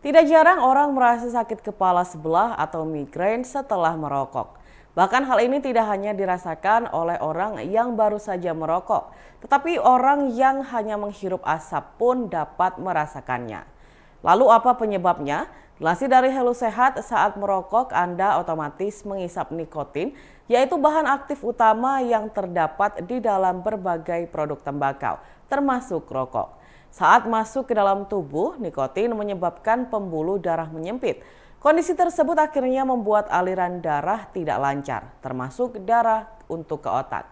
Tidak jarang orang merasa sakit kepala sebelah atau migrain setelah merokok. Bahkan hal ini tidak hanya dirasakan oleh orang yang baru saja merokok, tetapi orang yang hanya menghirup asap pun dapat merasakannya. Lalu apa penyebabnya? Dilansir dari Hello Sehat, saat merokok Anda otomatis mengisap nikotin, yaitu bahan aktif utama yang terdapat di dalam berbagai produk tembakau, termasuk rokok. Saat masuk ke dalam tubuh, nikotin menyebabkan pembuluh darah menyempit. Kondisi tersebut akhirnya membuat aliran darah tidak lancar, termasuk darah untuk ke otak.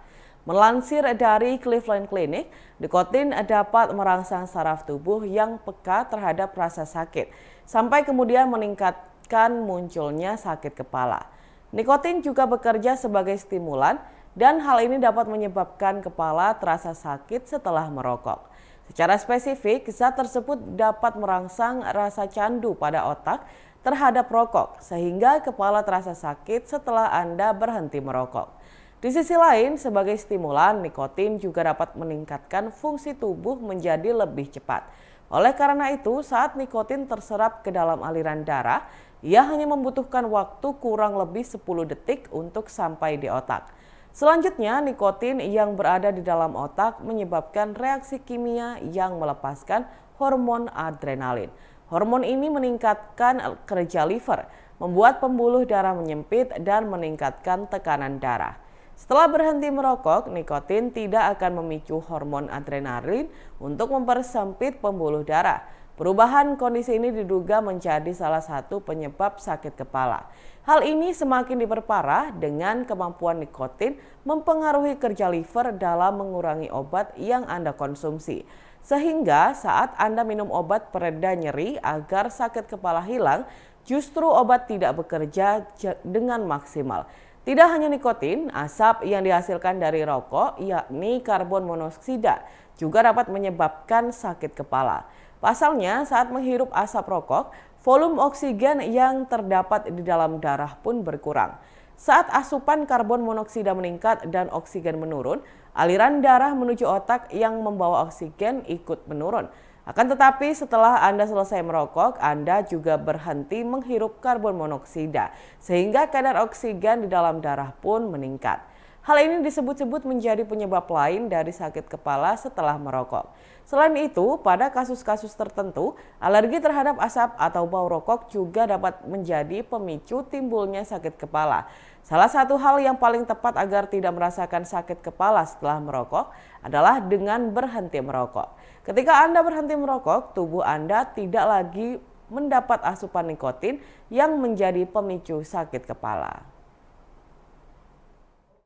Melansir dari Cleveland Clinic, nikotin dapat merangsang saraf tubuh yang peka terhadap rasa sakit, sampai kemudian meningkatkan munculnya sakit kepala. Nikotin juga bekerja sebagai stimulan, dan hal ini dapat menyebabkan kepala terasa sakit setelah merokok. Secara spesifik, zat tersebut dapat merangsang rasa candu pada otak terhadap rokok, sehingga kepala terasa sakit setelah Anda berhenti merokok. Di sisi lain, sebagai stimulan, nikotin juga dapat meningkatkan fungsi tubuh menjadi lebih cepat. Oleh karena itu, saat nikotin terserap ke dalam aliran darah, ia hanya membutuhkan waktu kurang lebih 10 detik untuk sampai di otak. Selanjutnya, nikotin yang berada di dalam otak menyebabkan reaksi kimia yang melepaskan hormon adrenalin. Hormon ini meningkatkan kerja liver, membuat pembuluh darah menyempit dan meningkatkan tekanan darah. Setelah berhenti merokok, nikotin tidak akan memicu hormon adrenalin untuk mempersempit pembuluh darah. Perubahan kondisi ini diduga menjadi salah satu penyebab sakit kepala. Hal ini semakin diperparah dengan kemampuan nikotin mempengaruhi kerja liver dalam mengurangi obat yang Anda konsumsi. Sehingga saat Anda minum obat pereda nyeri agar sakit kepala hilang, justru obat tidak bekerja dengan maksimal. Tidak hanya nikotin, asap yang dihasilkan dari rokok, yakni karbon monoksida, juga dapat menyebabkan sakit kepala. Pasalnya, saat menghirup asap rokok, volume oksigen yang terdapat di dalam darah pun berkurang. Saat asupan karbon monoksida meningkat dan oksigen menurun, aliran darah menuju otak yang membawa oksigen ikut menurun. Akan tetapi setelah Anda selesai merokok, Anda juga berhenti menghirup karbon monoksida, sehingga kadar oksigen di dalam darah pun meningkat. Hal ini disebut-sebut menjadi penyebab lain dari sakit kepala setelah merokok. Selain itu, pada kasus-kasus tertentu, alergi terhadap asap atau bau rokok juga dapat menjadi pemicu timbulnya sakit kepala. Salah satu hal yang paling tepat agar tidak merasakan sakit kepala setelah merokok adalah dengan berhenti merokok. Ketika Anda berhenti merokok, tubuh Anda tidak lagi mendapat asupan nikotin yang menjadi pemicu sakit kepala.